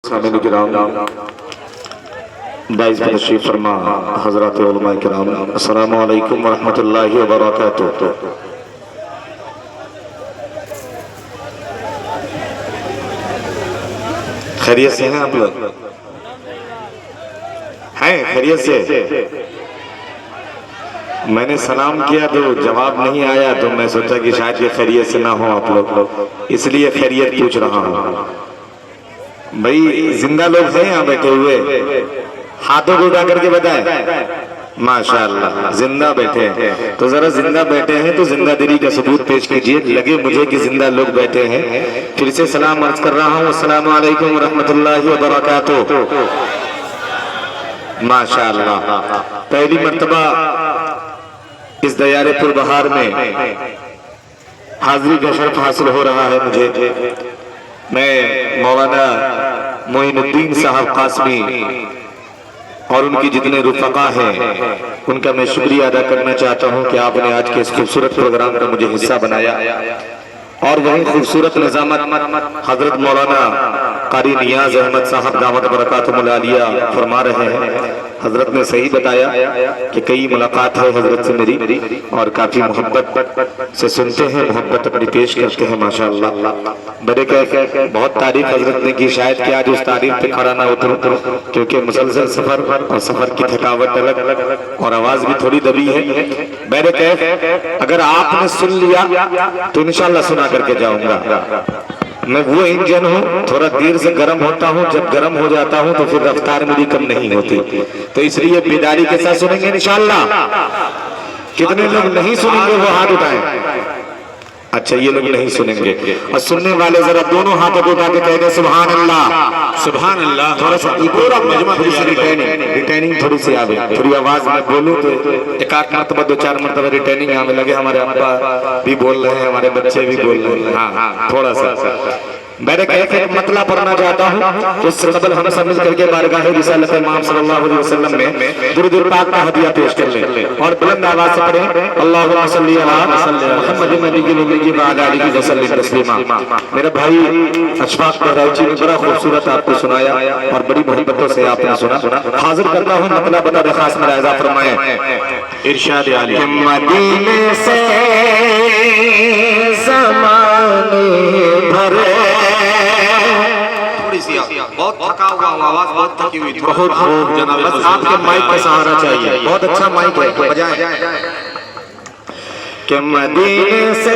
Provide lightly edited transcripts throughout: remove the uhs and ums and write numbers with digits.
सामिल किराम बाइज़ तशरीफ फरमा हज़रात उलमा किराम, अस्सलामु अलैकुम व रहमतुल्लाहि व बरकातुहू। खैरियत से हैं आप लोग? हैं खैरियत से? मैंने सलाम किया तो जवाब नहीं आया, तो मैं सोचा कि शायद ये खैरियत से ना हो आप लोग, इसलिए खैरियत पूछ रहा हूँ। भाई जिंदा लोग हैं यहाँ बैठे हुए? हाथों को उठा करके बताएं। माशाअल्लाह जिंदा बैठे हैं, तो जरा जिंदा बैठे हैं तो जिंदादिली का सबूत पेश कीजिए। लगे मुझे कि जिंदा लोग बैठे हैं। फिर से सलाम अर्ज कर रहा हूँ, अस्सलामु अलैकुम व रहमतुल्लाहि व बरकातुहू। माशाअल्लाह पहली मर्तबा इस दयारे पुरबहार में हाजिरी का शर्फ हासिल हो रहा है मुझे। मैं मौलाना मोइनुद्दीन साहब कासमी और उनकी जितने रुफका हैं उनका मैं शुक्रिया अदा करना चाहता हूं कि आपने आज के इस खूबसूरत प्रोग्राम का मुझे हिस्सा बनाया। और वही खूबसूरत निजामत हजरत मौलाना कारी नियाज अहमद साहब दामत बरकातुहुल आलिया फरमा रहे हैं। हजरत ने सही बताया कि कई मुलाकात है हजरत से मेरी, और काफी मोहब्बत से सुनते हैं, मोहब्बत अपनी पेश करते हैं। माशाअल्लाह बड़े कह बहुत तारीफ हजरत ने की, शायद कि आज उस तारीफ पे खड़ा ना उतरूं, क्योंकि मुसलसल सफर और सफर की थकावट अलग और आवाज भी थोड़ी दबी है। मेरे कह अगर आपने सुन लिया तो इंशाल्लाह सुना करके जाऊंगा। मैं वो इंजन हूँ, थोड़ा देर से गर्म होता हूँ, जब गर्म हो जाता हूँ तो फिर रफ्तार मेरी कम नहीं होती, तो इसलिए बेदारी के साथ सुनेंगे इंशाल्लाह। कितने लोग नहीं सुनेंगे वो हाथ उठाएं। अच्छा ये लोग नहीं सुनेंगे, और सुनने वाले जरा दोनों हाथों को उठा के कह दे सुभान अल्लाह सुभान अल्लाह। थोड़ा सा पूरा मजमा थोड़ी सी रिटर्निंग थोड़ी सी आवे, थोड़ी आवाज में बोलूं तो एक आध मरतबा दो चार मरतबा रिटर्निंग आने लगे। हमारे अब्बा भी बोल रहे हैं, हमारे बच्चे भी बोल रहे हैं। हाँ थोड़ा सा मैंने कहा एक मतला पढ़ना चाहता हूँ, उससे कबल हम सब मिल करके बारगाह रिसालत इमाम सल्लल्लाहु अलैहि वसल्लम में दुरूद पाक का हदिया पेश कर ले और बुलंद आवाज से पढ़ें अल्लाहुम्मा सल्ली अला मुहम्मद नबील उम्मी व अला आलिहि वसल्लम तस्लीमा। मेरा भाई अशफाक बहराइची ने बड़ा खूबसूरत आपको सुनाया और बड़ी मोहब्बतों से आपने सुना। हाजिर करता हूँ मतला बता दे खास में राजा फरमाए इरशाद आली मदीने से ज़माने भरे। बहुत थका हुआ हूं, आवाज बहुत थकी हुई थी। बहुत खूब जनाब, बस आपके माइक का सहारा चाहिए। बहुत अच्छा माइक है, बजाएं। कि मदीने से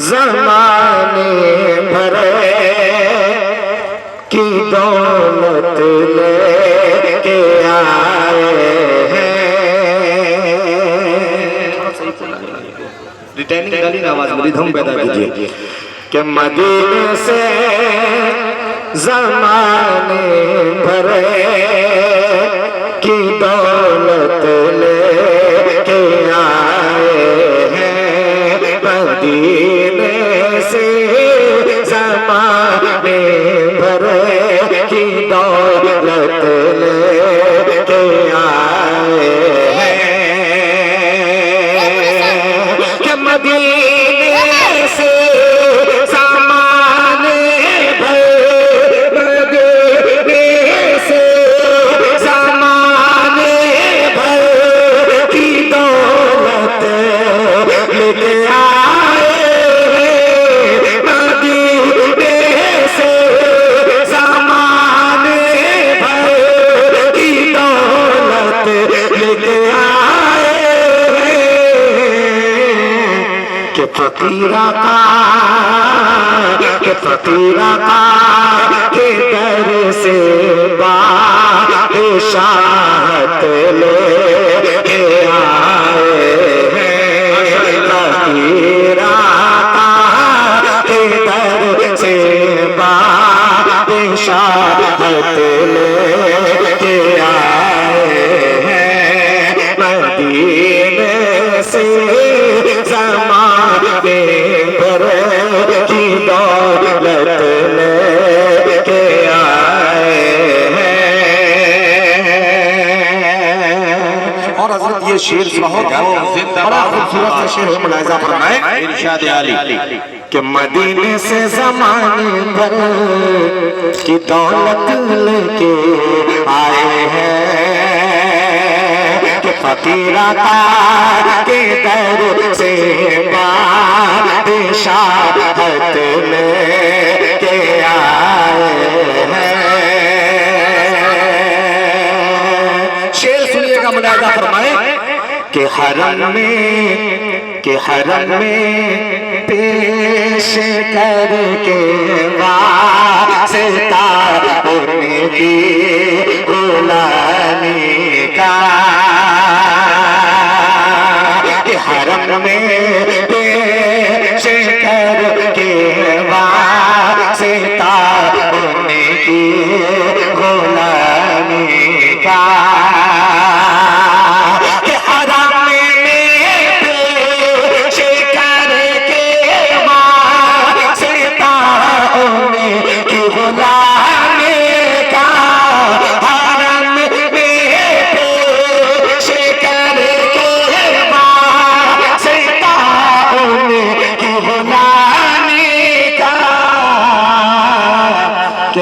ज़माने भरे की दौलत लेके आए हैं। रिटर्निंग डाली ना आवाज, रिदम पैदा कीजिए। कि मदीने से ज़माने भरे की दौलत लेके आए हैं। मदीने से ज़माने भरे की दौलत लेके आए हैं। कि मदीने से फकीरा का के दर से बादशाहत लेके आए हैं। फकीरा का के दर से बादशाहत लेके आए हैं। मदीने से ज़माने भरे की दौलत लेके आए हैं। और हजरत ये ये शेर सुनिएगा, बड़ा खूबसूरत सा शेर है, मुलाहिजा फरमाएं। इरशाद आली कि मदीने से ज़माने भर की दौलत लेके आए हैं, कि फकीरा के दर से बादशाहत लेके आए हैं। शेर सुनिएगा, मुलाहिजा फरमाएं कि हरम में पेश करके वास्ता उनकी गुलामी का, कि हरम में पेश करके वास्ता उनकी गुलामी का,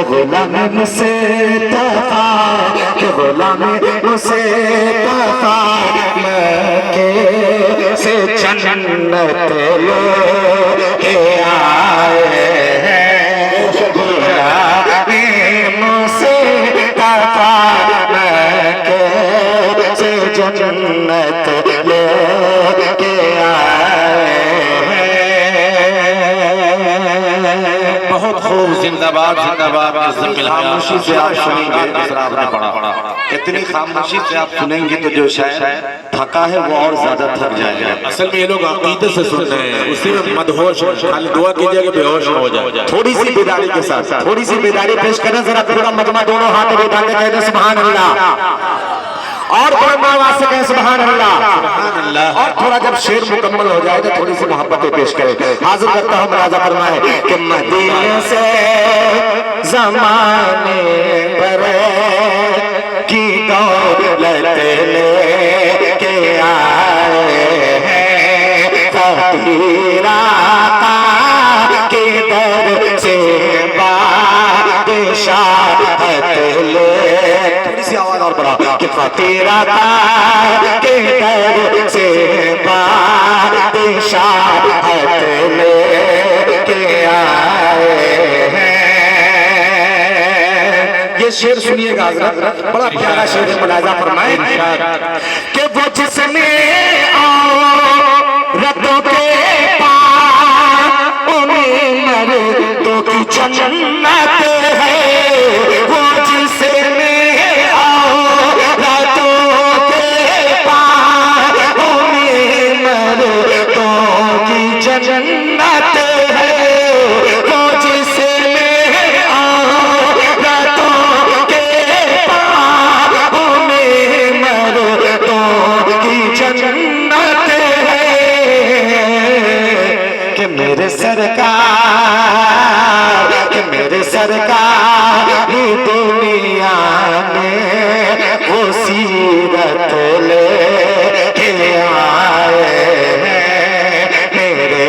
गुलाम मुझसे तफा, के गुलाम मुझसे तफा, मक्के से जन्नत लेके आए हैं। गुलाम मुझसे तफा, मक्के से जन्नत लेके आए हैं। बहुत खूब, जिंदाबाद जिंदाबाद। खामोशी से आप सुनेंगे, आपने पढ़ा, इतनी खामोशी से आप सुनेंगे तो जो शायद थका है वो और ज्यादा थक जाएगा। असल में ये लोग अकीदत से सुन रहे हैं, उसी में मदहोश है, खाली दुआ कीजिए कि बेहोश हो जाए। थोड़ी सी बेदारी के साथ थोड़ी सी बेदारी पेश करें, जरा पूरा मजमा दोनों हाथ उठा के कह दे सुभान अल्लाह, और आवाज से कहें सुभान अल्लाह। और थोड़ा जब शेर मुकम्मल हो जाए तो थोड़ी सी मोहब्बतें पेश करें। हाजिर करता हूँ मुलाहिजा फरमाए कि मदीने से ज़माने पर की दौलत लेके आए हैं, फकीरा के दर से बादशाहत ले, थोड़ी सी आवाज और बढ़ा, कि फकीरा के दर से बादशाहत लेके आए हैं। ये शेर सुनिएगा हज़रत, बड़ा प्यारा शेर है, मुलाहिजा फरमाएं कि वो जिसने औरतों के पाँव उन्हें मर्दों की जन्नत है, वो जिसने जन्नत है, वो जिसने औरतों के पाँव में मर्दों की जन्नत है, कि मेरे सरकार दुनिया में वो सीरत लेके आए हैं, मेरे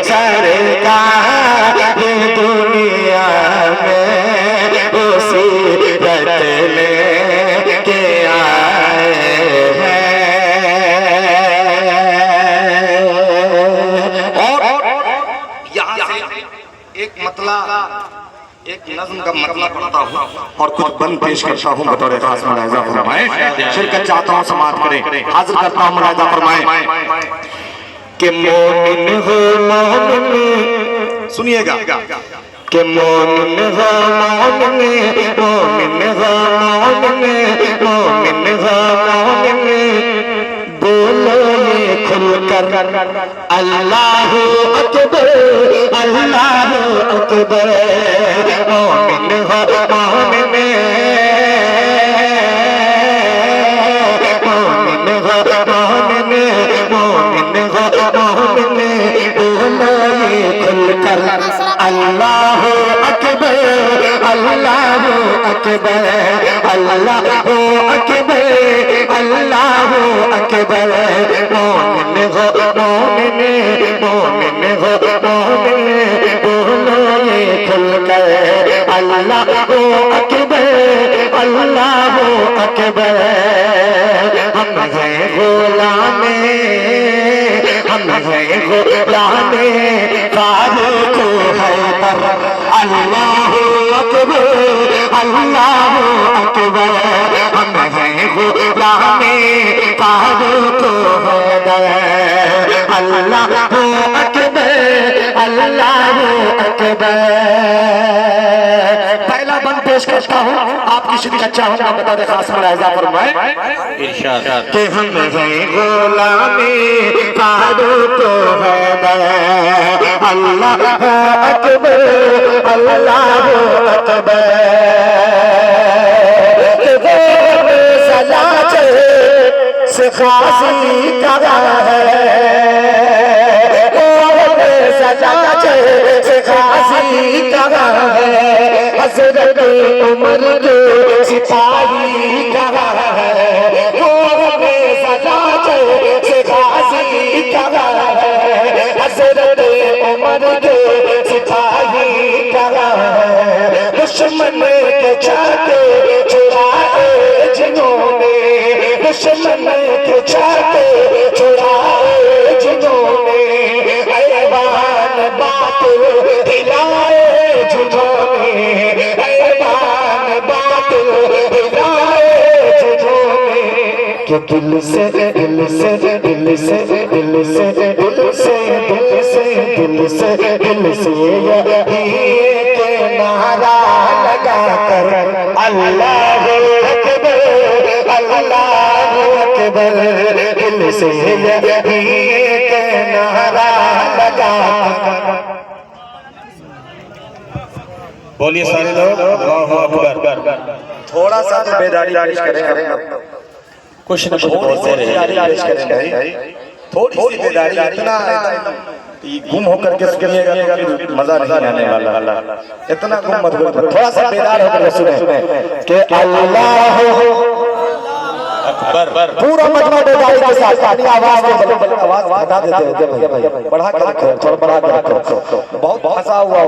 सरकार दुनिया में वो सीरत लेके आए हैं। और यहाँ से एक एक नज़्म का मतलब पढ़ता हूँ और कुछ बंद पेश करता हूँ बतौर खास। मुलाहिजा फरमाएं, शिरकत चाहता हूँ, समाप्त करें। हाजिर करता हूँ, मुलाहिजा फरमाएं कि मोमिन हो मोमिन, सुनिएगा, कि मोमिन हो मोमिन, मोमिन हो मोमिन, मोमिन हो मोमिन, बोलो ये खुलकर अल्लाहु अकबर, अल्लाहु अकबर। मोमिन हो मोमिन, मोमिन हो मोमिन, मोमिन हो मोमिन, बोलो ये खुलकर अल्लाहु अकबर, अल्लाहु अकबर, अल्लाहु अकबर, अल्लाह अकबर। मोमिन हो मोमिन, मोमिन हो मोमिन, बोलो ये खुलकर अल्लाह अकबर, अल्लाह अकबर। हम हैं गुलामे, हम हैं गुलामे फारूक हैदर। अल्लाह अकबर, अल्लाह अकबर। हम हैं गुलामे फारूक हैदर। अल्लाह अकबर, अल्लाह अकबर। पहला बंद पेश करता हूँ, आपकी शुरू का चाहूंगा बता दे खास मुलाहिजा फरमाए कि हम हैं गुलामे फारूक हैदर। अल्लाह अकबर, अल्लाह अकबर। सलाचल से खासी कहा है, सलाचल से खासी कहा है। हज़रत उमर के सिपाही कहा है, सलाचल से खासी कहा है। हज़रत उमर के सिपाही कहा है। दुश्मन के चाके छुड़ाए जिन्होंने, दुश्मन के चाके छुड़ाए जिन्होंने, ऐवान बातिल हिलाए जिन्होंने, ऐवान बातिल हिलाए जिन्होंने। कि दिल से दिल से दिल से दिल से दिल से दिल से दिल से दिल से यही के नारा लगा कर अल्लाह अकबर, अल्लाह अकबर। दिल से यही के नारा लगा कर। बोलिए सारे लोग अल्लाहु अकबर। थोड़ा सा तो बेदारी पेश करें, कुछ न कुछ बोलते रहे। पेश करें भाई, थोड़ी सी बेदारी। इतना गुम होकर के सुनिएगा तो मजा नहीं आने वाला। इतना गुम मत करो, थोड़ा सा बेदार होकर सुने कि अल्लाह अकबर। पूरा मजमा बेदारी के साथ अपनी आवाज आवाज बढ़ा देते हैं भाई, बढ़ा के रखो, थोड़ा बढ़ा के रखो। बहुत फंसा हुआ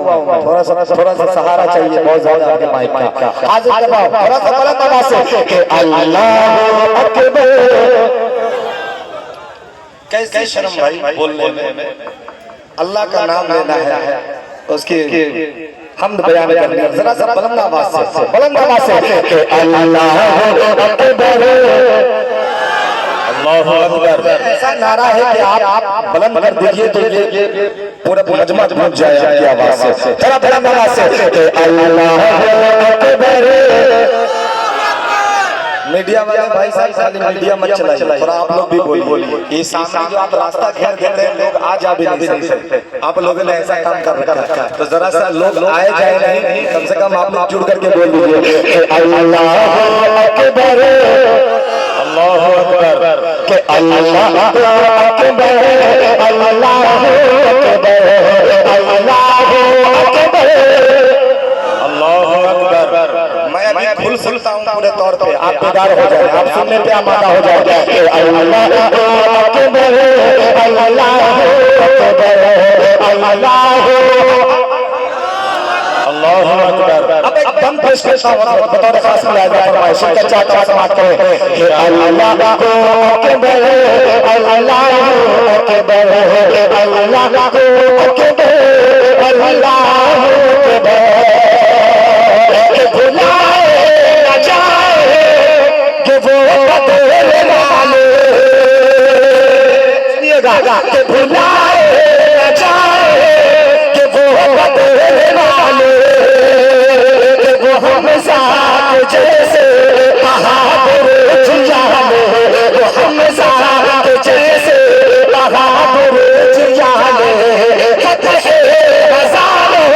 थोड़ा सा सहारा चाहिए बहुत ज्यादा आपके माइक का। हाजिर करवाओ थोड़ा सा बुलंद आवाज से कि अल्लाह अकबर। कैसे शर्म भाई बोलने में, अल्लाह का नाम लेना है, उसकी हमद बयान करनी है। जरा सा बुलंद आवाज से, बुलंद आवाज से कि अल्लाह अकबर, अल्लाहु अकबर। ऐसा नारा है कि आप बुलंद कर दीजिए तो ये पूरा मजमा गूंज जाए आपकी आवाज से। जरा बुलंद आवाज से कि अल्लाह अकबर। मीडिया वाले भाई साहब खाली मीडिया मत चलाइए, थोड़ा आप लोग भी बोलिए। ये सामने जो आप रास्ता घेर देते हैं, लोग आ जा भी नहीं सकते। आप लोगों ने ऐसा काम कर रखा है, तो जरा सा लोग आए जाए नहीं, कम से कम आप लोग जुड़ करके बोल दीजिए अल्लाह अकबर, अल्लाहु अकबर। कि अल्लाह अकबर, अल्लाह अकबर, अल्लाह अकबर, अल्लाहु अकबर। मैं अभी खुल सुनता हूँ पूरे तौर पे, आप बेदार हो जाए, आप सुनने पे आमादा हो जाए। अल्लाह अकबर, अल्लाह अकबर, अल्लाहु अकबर। अब एक दम पेश करता हूँ बतौर खास मुलाहिजा फरमाए, शिरकत चाहता हूं समाप्त करें। अल्लाह अकबर, अल्लाह अकबर, अल्लाह अकबर, अल्लाह अकबर। भुलाए न जाए कि वो बदले वाले, सुनिएगा कि भुलाए न जाए कि वो बदले वाले, कि वो हम साथ जैसे बहादुर जियाले, वो हम साथ जैसे बहादुर जियाले। फतह हज़ारों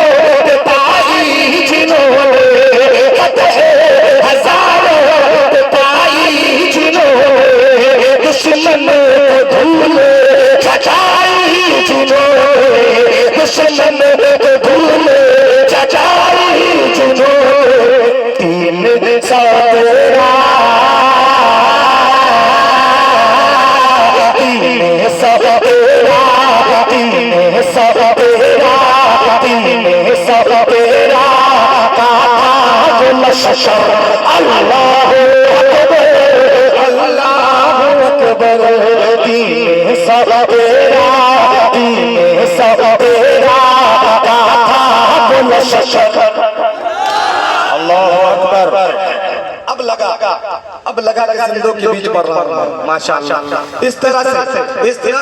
पे पाई जिन्होंने, फतह हज़ारों पे पाई जिन्होंने, दुश्मन को धूल छछाई जिन्होंने, दुश्मन को धूल छछाई जिन्होंने। 300 तेरा शशर अल्लाहु अकबर अल्लाहु अकबर दीन सब तेरा गाथा बोल शशर अल्लाहु अकबर। अब लगा कि जिंदों के बीच पढ़ रहा हूं माशाअल्लाह। इस तरह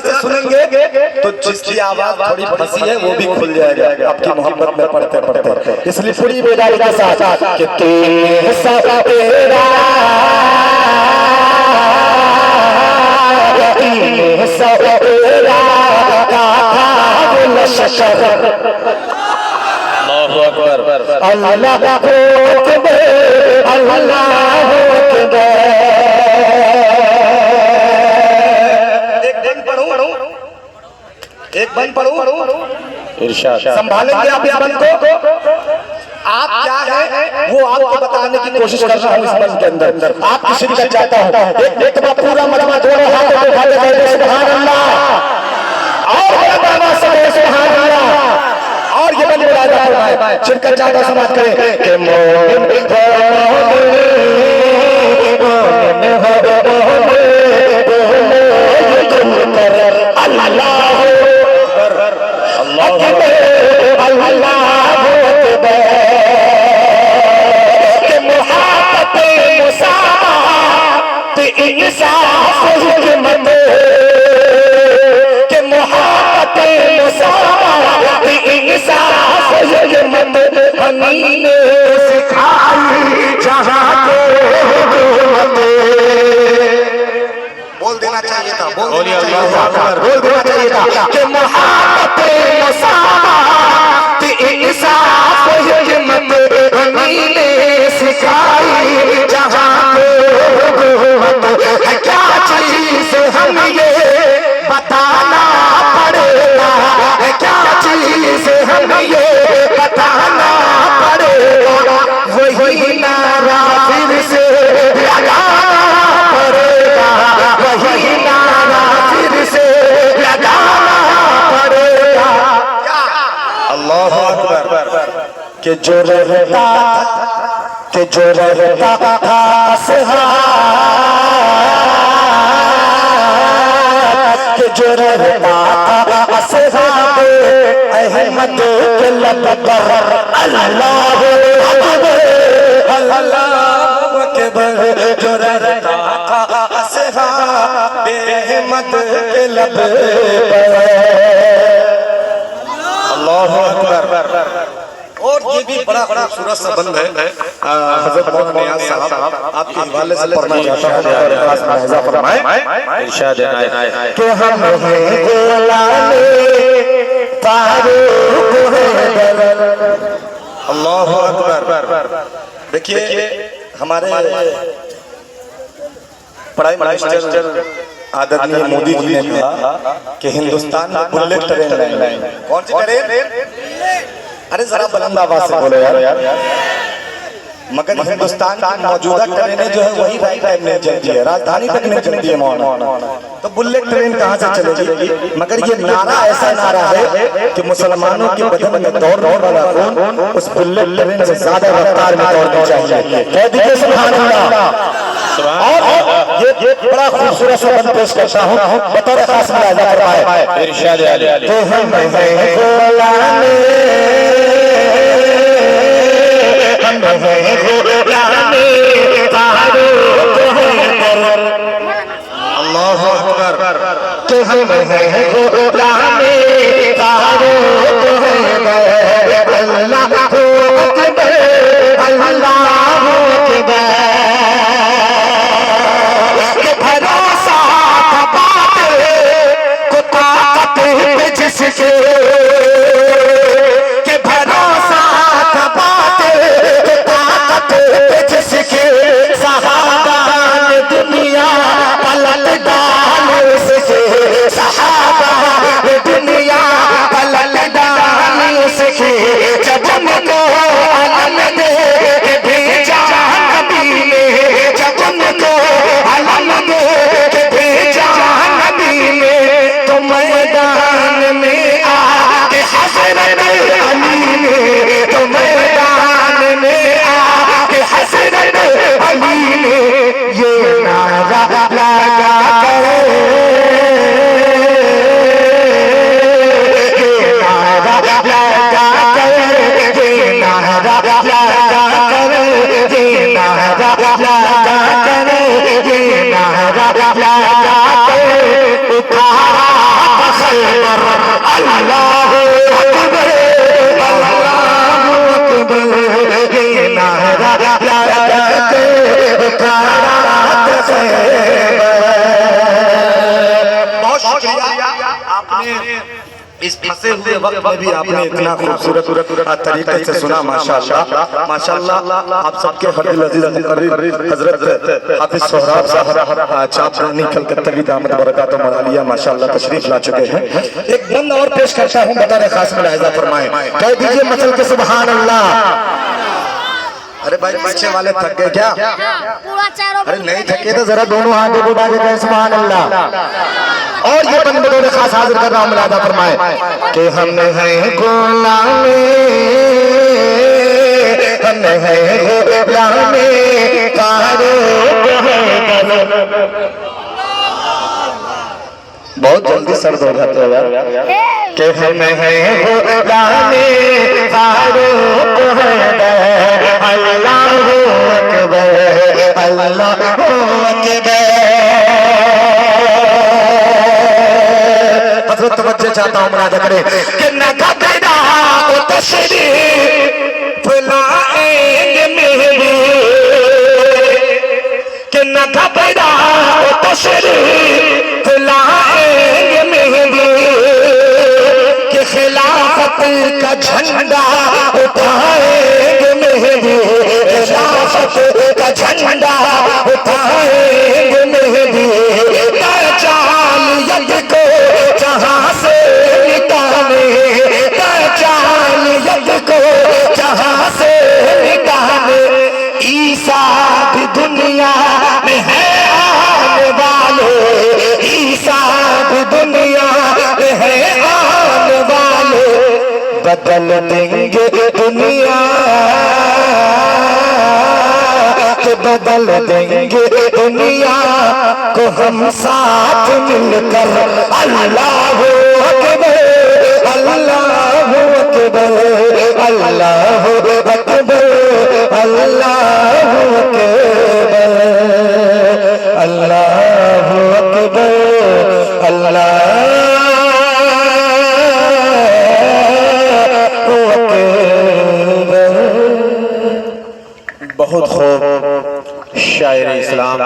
से सुनेंगे तो जिसकी आवाज थोड़ी फंसी है वो भी खुल जाएगा आपकी मोहब्बत में पढ़ते पढ़ते। इसलिए पूरी बेदारी के साथ कि तेरे सब तेरा तेरे सब तेरा गाथा बोल शशर अल्लाहु अकबर अल्लाहु अकबर अल्लाहु अकबर। एक बंद पढ़ूं इरशाद संभालेंगे आप इस बंद को। आप क्या है वो आपको बताने की कोशिश कर रहा हूं इस बंद के अंदर। आप किसी का चाहता हूं एक बार पूरा मजमा जोड़ो हाथों को उठा के कहिए सुभान अल्लाह और बड़ा से सुभान अल्लाह और ये बंद मुरादा फरमाए जिनका चाहता समाज करे कि मोमिन बोल देना चाहिए था बोल देना चाहिए था कि मोहब्बत मुसावत इंसाफ हिम्मत हमी ने सिखाई जहां हुकूमत है क्या चीज हम ये बताना पड़ेगा है क्या चीज हम ये बताना पड़ेगा वही नारा फिर से लगाना पड़ेगा वही नारा फिर से लगाना पड़ेगा। अल्लाहु अकबर कि जो रहता था कि जो रहता था असहाब अहमद के लब पर अल्लाहु अकबर अल्लाहु अकबर जो रहता था असहाब अहमद के लब पर अल्लाहु अकबर। और ये भी बड़ा खूबसूरत सा बंद है हज़रत मौलाना नियाज़ साहब आपके हवाले से पढ़ना चाहता हूं इरशाद है कि हम हैं गुलामे फारूक हैदर। अल्लाहु अकबर। देखिए हमारे प्राइम मिनिस्टर आदरणीय मोदी जी ने कहा कि हिंदुस्तान में बुलेट ट्रेन लाएंगे। कौन सी ट्रेन? अरे जरा बुलंद आवाज से बोलो यार। मगर हिंदुस्तान की मौजूदा ट्रेनें जो है वही राइट टाइम में चलती है, राजधानी तक नहीं चलती है मौलाना। तो बुलेट ट्रेन कहाँ से चलेगी? मगर ये नारा ऐसा नारा है कि मुसलमानों के बदन में दौड़ने वाला खून उस बुलेट ट्रेन से ज्यादा रफ्तार में दौड़ना चाहिए। कह दीजिए सुभान अल्लाह। और ये बड़ा खूबसूरत सा बंद पेश करता हूँ बतौर खास मुलाज़ा फरमाए इरशाद अली तो हम हैं गुलामे हम हैं गुलामे फारूक हैदर। अल्लाहु अकबर। तो हम हैं गुलामे फारूक हैदर अल्लाहु अकबर अल्लाहु अकबर। जिसके के भरोसा था बातें ताकत जिसके सहाबा ने दुनिया पलट डाल उसके सहाबा फंसे हुए वक्त में भी आपने इतना खूबसूरत तरीके से सुना। माशाअल्लाह माशाअल्लाह। आप सबके हर्दिल अजीज मुकर्रिर हजरत हाफिज सोहराब साहब चापरानी कलकत्ता की दामत बरकात मदालिया माशाअल्लाह तशरीफ ला चुके हैं। एक बंद और पेश करता हूँ, बता रहे खास मुलाहिजा फरमाएं, कह दीजिए मसल के सुभान अल्लाह। अरे भाई पीछे वाले थक गए क्या? पूरा चारों अरे नहीं थके तो जरा दोनों हाथ उठा के कहें सुभान अल्लाह। और ये बंद बतौर खास हाजिर कर रहा हूं, मुलाहिजा फरमाए कि हम हैं गुलामे, हम हैं गुलामे कारो। बहुत जल्दी सर्द हो जाते हो यार। कि हम हैं गुलामे कारो, अल्लाहू अकबर, अल्लाहू अकबर। हजरत तवज्जो चाहता हूं, मुलाहिजा करें कि न घबरा ओ तशरीफ लाएंगे महबूब, कि न घबरा ओ तशरीफ लाएंगे महबूब, कि खिलाफत का झंडा उठाएंगे महबूब, खिलाफत का झंडा उठाएंगे महबूब। जालियत को जहां से निकाले, जालियत को जहां से निकाले, ईसा भी दुनिया में है आने वाले, ईसा भी दुनिया में है आने वाले, बदल देंगे दुनिया, बदल देंगे दुनिया को हम साथ मिलकर। अल्लाहू अकबर, अल्लाहू अकबर, अल्लाहू अकबर, अल्लाहू अकबर, अल्लाहू अकबर, अल्लाहू अकबर। बहुत खूब शायर इस्लाम